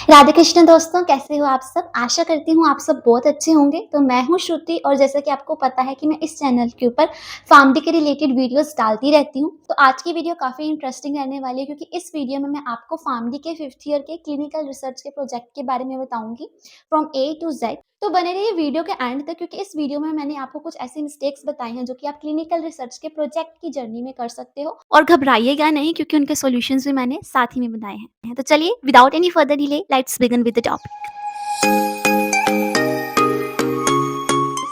राधे कृष्ण दोस्तों, कैसे हो आप सब? आशा करती हूँ आप सब बहुत अच्छे होंगे। तो मैं हूँ श्रुति और जैसा कि आपको पता है कि मैं इस चैनल के ऊपर फार्मडी के रिलेटेड वीडियोस डालती रहती हूँ। तो आज की वीडियो काफ़ी इंटरेस्टिंग रहने वाली है क्योंकि इस वीडियो में मैं आपको फार्मडी के 5th ईयर के क्लिनिकल रिसर्च के प्रोजेक्ट के बारे में बताऊँगी फ्रॉम ए टू ज़ेड। तो बने रहिए वीडियो के एंड तक क्योंकि इस वीडियो में मैंने आपको कुछ ऐसी मिस्टेक्स बताई हैं जो कि आप क्लिनिकल रिसर्च के प्रोजेक्ट की जर्नी में कर सकते हो और घबराइएगा नहीं क्योंकि उनके सॉल्यूशंस भी मैंने साथ ही में बताए हैं। तो चलिए without any further delay let's begin with the topic.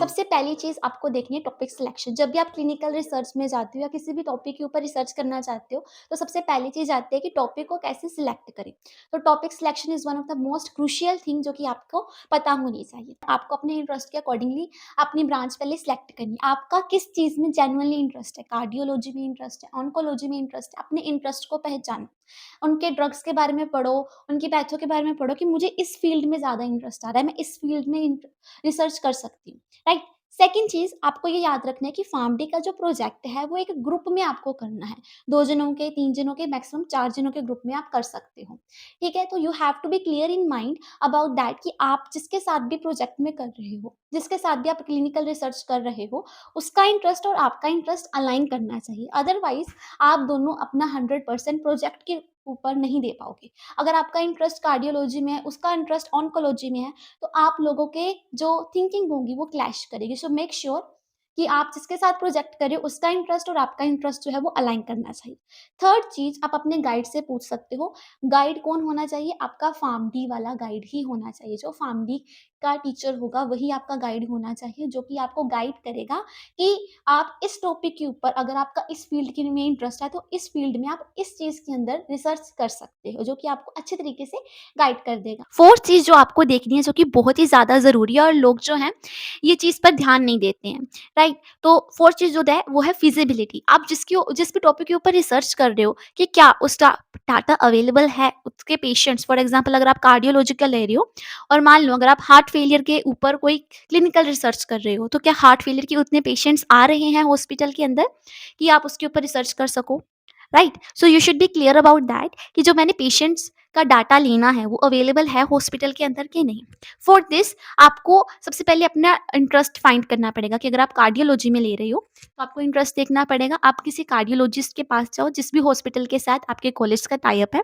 सबसे पहली चीज़ आपको देखनी है टॉपिक सिलेक्शन। जब भी आप क्लिनिकल रिसर्च में जाते हो या किसी भी टॉपिक के ऊपर रिसर्च करना चाहते हो, तो सबसे पहली चीज़ आती है कि टॉपिक को कैसे सिलेक्ट करें। तो topic selection is one of the most crucial thing जो कि आपको पता होनी चाहिए। आपको अपने इंटरेस्ट के अकॉर्डिंगली अपनी ब्रांच पहले सिलेक्ट करनी है। आपका किस चीज़ में जेन्युइनली इंटरेस्ट है, कार्डियोलॉजी में इंटरेस्ट है, ऑन्कोलॉजी में इंटरेस्ट है, अपने इंटरेस्ट को पहचानो। उनके ड्रग्स के बारे में पढ़ो, उनकी पैथो के बारे में पढ़ो कि मुझे इस फील्ड में ज़्यादा इंटरेस्ट आ रहा है, मैं इस फील्ड में रिसर्च कर सकती हूँ। राइट। सेकंड चीज़ आपको ये याद रखना है कि फार्मडी का जो प्रोजेक्ट है वो एक ग्रुप में आपको करना है। 2 जनों के, 3 जनों के, मैक्सिमम 4 जनों के ग्रुप में आप कर सकते हो। ठीक है? तो you have to be clear in mind about that कि आप जिसके साथ भी प्रोजेक्ट में कर रहे हो, जिसके साथ भी आप क्लिनिकल रिसर्च कर रहे हो, उसका इंटरेस्ट और आपका इंटरेस्ट अलाइन करना चाहिए। अदरवाइज़ आप दोनों अपना 100% प्रोजेक्ट के ऊपर नहीं दे पाओगे। अगर आपका इंटरेस्ट कार्डियोलॉजी में है, उसका इंटरेस्ट ऑन्कोलॉजी में है, तो आप लोगों के जो थिंकिंग होगी वो क्लैश करेगी। सो मेक श्योर कि आप जिसके साथ प्रोजेक्ट कर रहे हो उसका इंटरेस्ट और आपका इंटरेस्ट जो है वो अलाइन करना चाहिए। थर्ड चीज़ आप अपने गाइड से पूछ सकते हो। गाइड कौन होना चाहिए? आपका फार्मडी वाला गाइड ही होना चाहिए। जो फार्मडी का टीचर होगा वही आपका गाइड होना चाहिए, जो कि आपको गाइड करेगा कि आप इस टॉपिक के ऊपर, अगर आपका इस फील्ड के में इंटरेस्ट है तो इस फील्ड में आप इस चीज़ के अंदर रिसर्च कर सकते हो, जो कि आपको अच्छे तरीके से गाइड कर देगा। फोर्थ चीज़ जो आपको देखनी है जो कि बहुत ही ज़्यादा ज़रूरी है और लोग जो हैं ये चीज़ पर ध्यान नहीं देते हैं, राइट? तो फोर्थ चीज़ जो है वो है फिजिबिलिटी। आप जिस भी टॉपिक के ऊपर रिसर्च कर रहे हो कि क्या उसका डाटा अवेलेबल है उसके पेशेंट्स। फॉर एग्जांपल अगर आप कार्डियोलॉजिकल ले रहे हो और मान लो अगर आप हार्ट फेलियर के ऊपर कोई क्लिनिकल रिसर्च कर रहे हो, तो क्या हार्ट फेलियर के उतने पेशेंट्स आ रहे हैं हॉस्पिटल के अंदर कि आप उसके ऊपर रिसर्च कर सको, right? So you should be clear about that कि जो मैंने पेशेंट्स का डाटा लेना है वो अवेलेबल है हॉस्पिटल के अंदर कि नहीं। फॉर दिस आपको सबसे पहले अपना इंटरेस्ट फाइंड करना पड़ेगा कि अगर आप कार्डियोलॉजी में ले रहे हो तो आपको इंटरेस्ट देखना पड़ेगा। आप किसी कार्डियोलॉजिस्ट के पास जाओ, जिस भी हॉस्पिटल के साथ आपके कॉलेज का टाई अप है,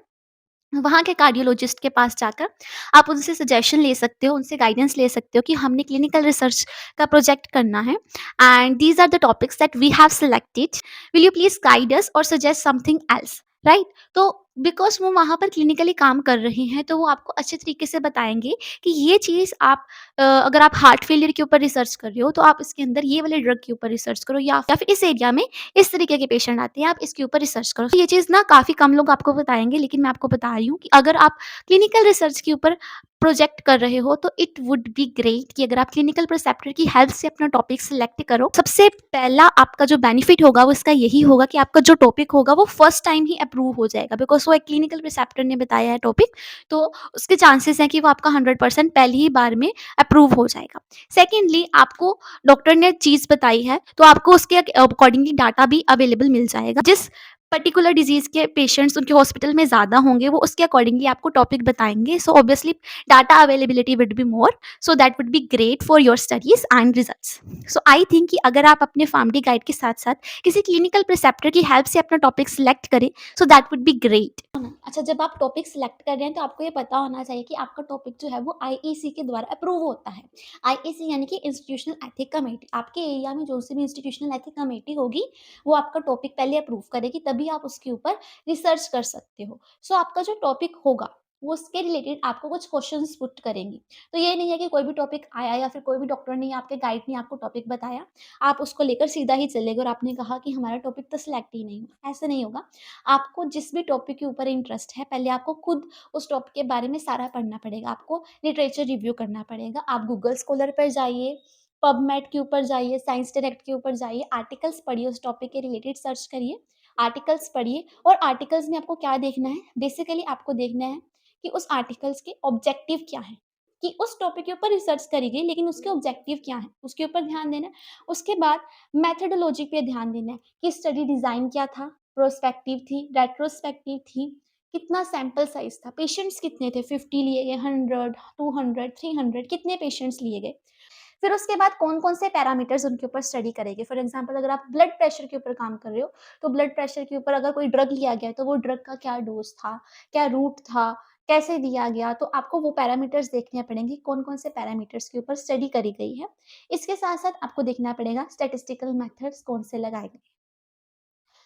वहाँ के कार्डियोलॉजिस्ट के पास जाकर आप उनसे सजेशन ले सकते हो, उनसे गाइडेंस ले सकते हो कि हमने क्लिनिकल रिसर्च का प्रोजेक्ट करना है and these are the topics that we have selected, will you please guide us और सजेस्ट समथिंग एल्स, राइट? तो बिकॉज वो वहाँ पर क्लिनिकली काम कर रहे हैं तो वो आपको अच्छे तरीके से बताएंगे कि ये चीज़ आप अगर आप हार्ट फेलियर के ऊपर रिसर्च कर रहे हो तो आप इसके अंदर ये वाले ड्रग के ऊपर रिसर्च करो, या फिर इस एरिया में इस तरीके के पेशेंट आते हैं, आप इसके ऊपर रिसर्च करो। तो ये चीज़ ना काफ़ी कम लोग आपको बताएँगे, लेकिन मैं आपको बता रही हूँ कि अगर आप क्लिनिकल रिसर्च के ऊपर प्रोजेक्ट कर रहे हो तो इट वुड बी ग्रेट कि अगर आप क्लिनिकल प्रिसेप्टर की हेल्प से अपना टॉपिक सिलेक्ट करो। सबसे पहला आपका जो बेनिफिट होगा वो इसका यही होगा कि आपका जो टॉपिक होगा वो फर्स्ट टाइम ही अप्रूव हो जाएगा, बिकॉज़ वो एक क्लिनिकल प्रिसेप्टर ने बताया है टॉपिक, तो उसके चांसेस हैं कि वो आपका 100% पहली ही बार में अप्रूव हो जाएगा। सेकेंडली आपको डॉक्टर ने चीज़ बताई है तो आपको उसके अकॉर्डिंगली डाटा भी अवेलेबल मिल जाएगा। जिस पर्टिकुलर डिजीज़ के पेशेंट्स उनके हॉस्पिटल में ज़्यादा होंगे वो उसके अकॉर्डिंगली आपको टॉपिक बताएँगे। सो obviously data availability would be more, so that would be great for your studies and results. So I think कि अगर आप अपने फार्मडी गाइड के साथ-साथ किसी क्लिनिकल प्रिसेप्टर की हेल्प से अपना टॉपिक सिलेक्ट करें, so that would be great. अच्छा, जब आप टॉपिक सिलेक्ट कर रहे हैं तो आपको ये पता होना चाहिए कि आपका टॉपिक जो है वो आईईसी के द्वारा अप्रूव होता है। आईईसी यानी कि इंस्टीट्यूशनल एथिक कमेटी। आपके एरिया में जो सी भी इंस्टीट्यूशनल एथिक कमेटी होगी वो आपका टॉपिक पहले अप्रूव करेगी, तभी आप उसके ऊपर रिसर्च कर सकते हो। सो आपका जो टॉपिक होगा वो उसके रिलेटेड आपको कुछ क्वेश्चंस पुट करेंगी। तो ये नहीं है कि कोई भी टॉपिक आया या फिर कोई भी डॉक्टर ने या आपके गाइड ने आपको टॉपिक बताया, आप उसको लेकर सीधा ही चले गए और आपने कहा कि हमारा टॉपिक तो सिलेक्ट ही नहीं हुआ। ऐसा नहीं होगा। आपको जिस भी टॉपिक के ऊपर इंटरेस्ट है, पहले आपको खुद उस टॉपिक के बारे में सारा पढ़ना पड़ेगा। आपको लिटरेचर रिव्यू करना पड़ेगा। आप गूगल स्कॉलर पर जाइए, पबमेड के ऊपर जाइए, साइंस डायरेक्ट के ऊपर जाइए, आर्टिकल्स पढ़िए, उस टॉपिक के रिलेटेड सर्च करिए, आर्टिकल्स पढ़िए। और आर्टिकल्स में आपको क्या देखना है? बेसिकली आपको देखना है कि उस आर्टिकल्स के ऑब्जेक्टिव क्या हैं, कि उस टॉपिक के ऊपर रिसर्च करी गई लेकिन उसके ऑब्जेक्टिव क्या हैं, उसके ऊपर ध्यान देना है। उसके बाद मेथोडोलॉजी पे ध्यान देना है कि स्टडी डिज़ाइन क्या था, प्रोस्पेक्टिव थी, रेट्रोस्पेक्टिव थी, कितना सैंपल साइज़ था, पेशेंट्स कितने थे, 50 लिए गए, 100, 200, 300 कितने पेशेंट्स लिए गए। फिर उसके बाद कौन-कौन से पैरामीटर्स उनके ऊपर स्टडी करेंगे। फॉर एग्ज़ाम्पल अगर आप ब्लड प्रेशर के ऊपर काम कर रहे हो, तो ब्लड प्रेशर के ऊपर अगर कोई ड्रग लिया गया है, तो वो ड्रग का क्या डोज़ था, क्या रूट था, कैसे दिया गया, तो आपको वो पैरामीटर्स देखने पड़ेंगे, कौन-कौन से पैरामीटर्स के ऊपर स्टडी करी गई है। इसके साथ-साथ आपको देखना पड़ेगा स्टैटिस्टिकल मेथड्स कौन से लगाए गए।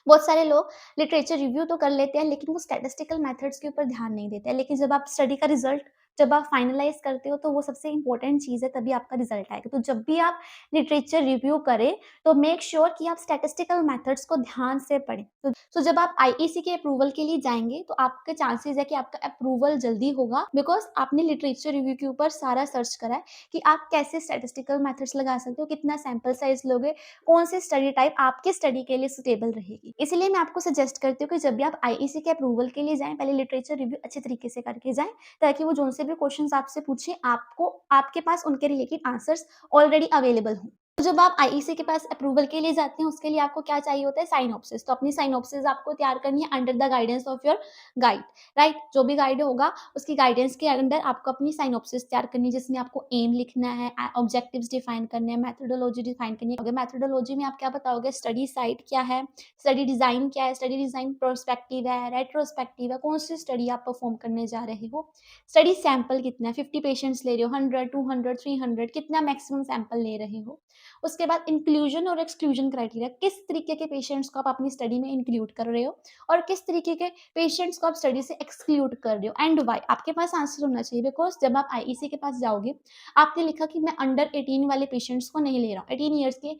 बहुत सारे लोग लिटरेचर रिव्यू तो कर लेते हैं, लेकिन वो स्टैटिस्टिकल मेथड्स के ऊपर ध्यान नहीं देते हैं। लेकिन जब आप स्टडी का रिजल्ट जब आप फाइनलाइज़ करते हो, तो वो सबसे इम्पोर्टेंट चीज़ है, तभी आपका रिजल्ट आएगा। तो जब भी आप लिटरेचर रिव्यू करें, तो मेक श्योर कि आप स्टैटिस्टिकल मेथड्स को ध्यान से पढ़ें। तो जब आप आईईसी के अप्रूवल के लिए जाएँगे, तो आपके चांसेज़ है कि आपका अप्रूवल जल्दी होगा, बिकॉज़ आपने लिटरेचर रिव्यू के ऊपर सारा सर्च करा है कि आप कैसे स्टैटिस्टिकल मेथड्स लगा सकते हो, कितना सैंपल साइज़ लोगे, कौन सी स्टडी टाइप आपकी स्टडी के लिए सूटेबल रहेगी। इसीलिए मैं आपको सजेस्ट करती हूँ कि जब भी आप आईईसी के अप्रूवल के लिए जाएँ, पहले लिटरेचर रिव्यू अच्छे तरीके से करके जाएँ, ताकि वो जो से भी क्वेश्चंस आपसे पूछे, आपको आपके पास उनके रिलेटेड आंसर्स ऑलरेडी अवेलेबल हों। तो जब आप आईईसी के पास अप्रूवल के लिए जाते हैं, उसके लिए आपको क्या चाहिए होता है, साइनॉप्सिस। तो अपनी साइनॉप्सिस आपको तैयार करनी है under the guidance of your guide, right? जो भी गाइड होगा, उसकी गाइडेंस के अंडर आपको अपनी साइनॉप्सिस तैयार करनी है, जिसमें आपको एम लिखना है, ऑब्जेक्टिव्स डिफाइन करने हैं, मेथोडोलॉजी डिफाइन करनी है। मेथोडोलॉजी में आप क्या बताओगे, स्टडी साइट क्या है, स्टडी डिज़ाइन क्या है, स्टडी डिज़ाइन प्रोस्पेक्टिव है, रेट्रोस्पेक्टिव है, कौन सी स्टडी आप परफॉर्म करने जा रहे हो, स्टडी सैंपल कितना है, 50 पेशेंट्स ले रहे हो, 100, 200, 300 कितना मैक्सिमम सैंपल ले रहे हो। उसके बाद इंक्लूजन और एक्सक्लूजन क्राइटेरिया, किस तरीके के पेशेंट्स को आप अपनी स्टडी में इंक्लूड कर रहे हो और किस तरीके के पेशेंट्स को आप स्टडी से एक्सक्लूड कर रहे हो, एंड वाई। आपके पास आंसर होना चाहिए, बिकॉज जब आप आईईसी के पास जाओगे, आपने लिखा कि मैं अंडर 18 वाले पेशेंट्स को नहीं ले रहा हूँ, 18 ईयर्स के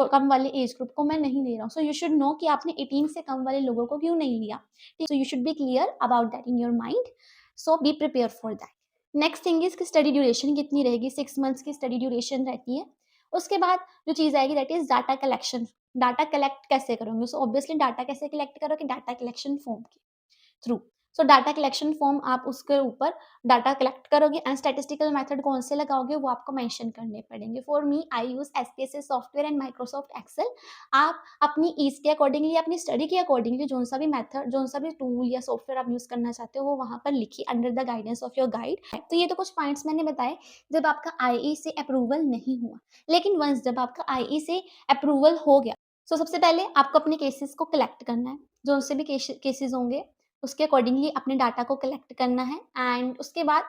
कम वाले एज ग्रुप को मैं नहीं ले रहा हूँ। सो यू शुड नो कि आपने 18 से कम वाले लोगों को क्यों नहीं लिया। So you should be clear about that in your mind, so be prepare for that. Next thing is कि स्टडी ड्यूरेशन कितनी रहेगी, 6 मंथ्स की स्टडी ड्यूरेशन रहती है। उसके बाद जो चीज़ आएगी that is data collection. Data collect कैसे करोगे, सो ऑब्वियसली डाटा कैसे कलेक्ट करोगे, डाटा कलेक्शन फॉर्म के थ्रू। सो डाटा कलेक्शन फॉर्म आप उसके ऊपर डाटा कलेक्ट करोगे, एंड स्टैटिस्टिकल मेथड कौन से लगाओगे वो आपको मेंशन करने पड़ेंगे। For me I use SPSS software and Microsoft Excel. आप अपनी ईज़ के अकॉर्डिंगली, अपनी स्टडी के अकॉर्डिंगली जो सा भी मेथड, जो सा भी टूल या सॉफ्टवेयर आप यूज़ करना चाहते हो, वो वहाँ पर लिखिए under the guidance of your guide. तो ये तो कुछ पॉइंट्स मैंने बताए जब आपका आईई से अप्रूवल नहीं हुआ। लेकिन वंस जब आपका आईई से अप्रूवल हो गया, सो सबसे पहले आपको अपने केसेस को कलेक्ट करना है। जो से भी केसेस होंगे, उसके अकॉर्डिंगली अपने डाटा को कलेक्ट करना है, एंड उसके बाद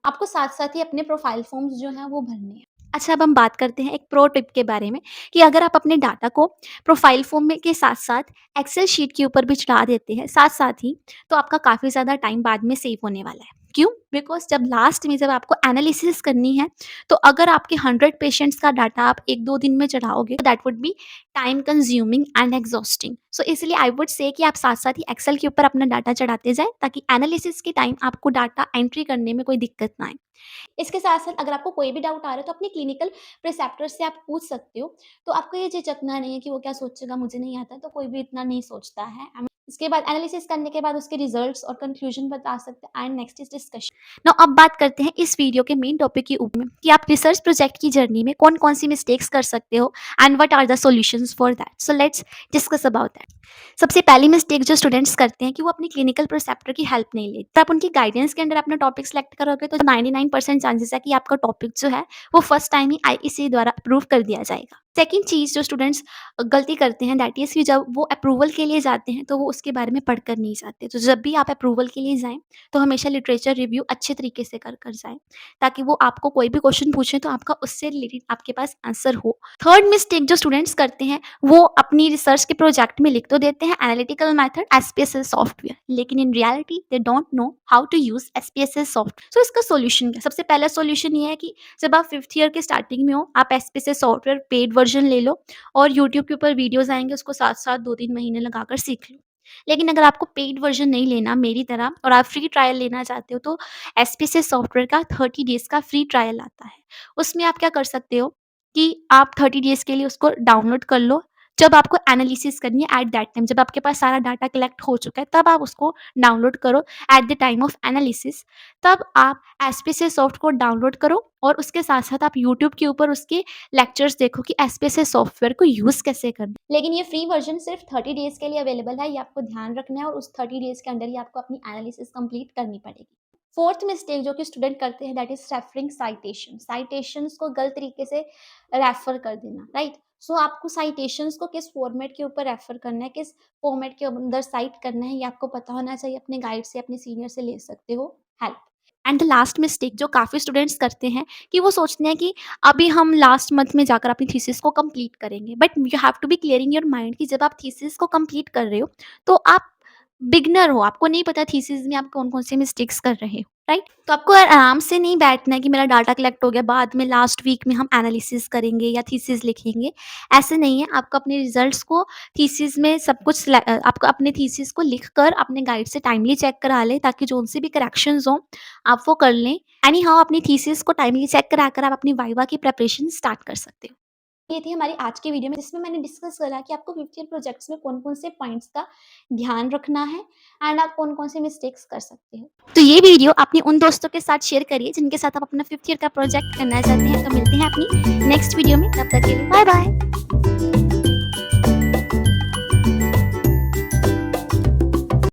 आपको साथ-साथ ही अपने प्रोफाइल फॉर्म्स जो हैं वो भरने हैं। अच्छा, अब हम बात करते हैं एक प्रो टिप के बारे में, कि अगर आप अपने डाटा को प्रोफाइल फॉर्म में के साथ-साथ एक्सेल शीट के ऊपर भी चढ़ा देते हैं साथ-साथ ही, तो आपका काफ़ी ज़्यादा टाइम बाद में सेव होने वाला है। क्यों? बिकॉज़ जब लास्ट में जब आपको एनालिसिस करनी है, तो अगर आपके 100 पेशेंट्स का डाटा आप 1-2 दिन में चढ़ाओगे, तो that would be time consuming and exhausting. So इसलिए आई वुड से कि आप साथ-साथ ही एक्सेल के ऊपर अपना डाटा चढ़ाते जाएँ, ताकि एनालिसिस के टाइम आपको डाटा एंट्री करने में कोई दिक्कत ना आए। इसके साथ-साथ अगर आपको कोई भी डाउट आ रहा है, तो अपने क्लिनिकल प्रिसेप्टर से आप पूछ सकते हो। तो आपको ये झिझकना नहीं है कि वो क्या सोचेगा, मुझे नहीं आता, तो कोई भी इतना नहीं सोचता है। इसके बाद एनालिसिस करने के बाद उसके रिजल्ट्स और कंक्लूजन बता सकते हैं, and next is discussion. Now अब बात करते हैं इस वीडियो के मेन टॉपिक के ऊपर, कि आप रिसर्च प्रोजेक्ट की जर्नी में कौन-कौन सी मिस्टेक्स कर सकते हो, and what are the solutions for that. So let's discuss about that. सबसे पहली मिस्टेक जो स्टूडेंट्स करते हैं, कि वो अपनी क्लिनिकल प्रिसेप्टर की हेल्प नहीं लेते। तो आप उनकी गाइडेंस के अंडर अपना टॉपिक सेलेक्ट करोगे, तो 99% चांसेस है कि आपका टॉपिक जो है वो फर्स्ट टाइम ही आईईसी द्वारा अप्रूव कर दिया जाएगा। सेकंड चीज़ जो स्टूडेंट्स गलती करते हैं, दैट इज़ कि जब वो अप्रूवल के लिए जाते हैं, तो वो उसके बारे में पढ़कर नहीं जाते। तो जब भी आप अप्रूवल के लिए जाएँ, तो हमेशा लिटरेचर रिव्यू अच्छे तरीके से कर जाएँ, ताकि वो आपको कोई भी क्वेश्चन पूछे, तो आपका उससे रिलेटेड आपके पास आंसर हो। थर्ड मिस्टेक जो स्टूडेंट्स करते हैं, वो अपनी रिसर्च के प्रोजेक्ट में लिख तो देते हैं एनालिटिकल मेथड एसपीएसएस सॉफ्टवेयर, लेकिन in reality they don't know how to use SPSS software. So इसका सॉल्यूशन क्या? सबसे पहला सॉल्यूशन ये है कि जब आप 5th ईयर के स्टार्टिंग में हो, आप एसपीएसएस सॉफ्टवेयर पेड वर्जन ले लो, और यूट्यूब के ऊपर वीडियोस आएंगे, उसको साथ-साथ 2-3 महीने लगाकर सीख लो। लेकिन अगर आपको पेड वर्जन नहीं लेना मेरी तरह, और आप फ्री ट्रायल लेना चाहते हो, तो एसपीएसएस सॉफ्टवेयर का 30 डेज़ का फ्री ट्रायल आता है। उसमें आप क्या कर सकते हो, कि आप 30 डेज़ के लिए उसको डाउनलोड कर लो, जब आपको एनालिसिस करनी है एट दैट टाइम, जब आपके पास सारा डाटा कलेक्ट हो चुका है, तब आप उसको डाउनलोड करो at the time of analysis. तब आप एसपीएसएस सॉफ्ट को डाउनलोड करो और उसके साथ-साथ आप यूट्यूब के ऊपर उसके लेक्चर्स देखो कि एसपीएसएस सॉफ्टवेयर को यूज़ कैसे करना है। लेकिन ये फ्री वर्ज़न सिर्फ़ 30 डेज़ के लिए अवेलेबल है, ये आपको ध्यान रखना है और उस 30 डेज़ के अंदर ही आपको अपनी एनालिसिस कंप्लीट करनी पड़ेगी। फोर्थ मिस्टेक जो कि स्टूडेंट करते हैं that is referring citation. Citations को गलत तरीके से रेफर कर देना, राइट? सो आपको साइटेशंस को किस फॉर्मेट के ऊपर रेफर करना है, किस फॉर्मेट के अंदर साइट करना है, ये आपको पता होना चाहिए। अपने गाइड से, अपने सीनियर से ले सकते हो help. And the last mistake जो काफ़ी स्टूडेंट्स करते हैं कि वो सोचते हैं कि अभी हम लास्ट मंथ में जाकर अपनी थीसिस को कंप्लीट करेंगे, but you have to be clear in your mind कि जब आप थीसिस को कंप्लीट कर रहे हो तो आप बिगनर हो, आपको नहीं पता थीसिस में आप कौन-कौन से मिस्टेक्स कर रहे हो, राइट? तो आपको आराम से नहीं बैठना है कि मेरा डाटा कलेक्ट हो गया, बाद में लास्ट वीक में हम एनालिसिस करेंगे या थीसिस लिखेंगे, ऐसे नहीं है। आपको अपने रिजल्ट्स को थीसिस में सब कुछ आपको अपने थीसिस को लिखकर अपने गाइड से टाइमली चेक करा लें, ताकि जो उनसे भी करेक्शंस हों, आप वो कर लें। एनी हाउ अपनी थीसिस को टाइमली चेक कराकर आप अपनी वाइवा की प्रिपरेशन स्टार्ट कर सकते हो। ये थी हमारी आज की वीडियो में, जिसमें मैंने डिस्कस करा कि आपको 5th ईयर प्रोजेक्ट्स में कौन-कौन से पॉइंट्स का ध्यान रखना है एंड आप कौन-कौन से मिस्टेक्स कर सकते हो। तो ये वीडियो अपने उन दोस्तों के साथ शेयर करिए जिनके साथ आप अपना 5th ईयर का प्रोजेक्ट करना चाहते हैं। तो मिलते हैं अपनी नेक्स्ट वीडियो में, तब तक के लिए बाय बाय।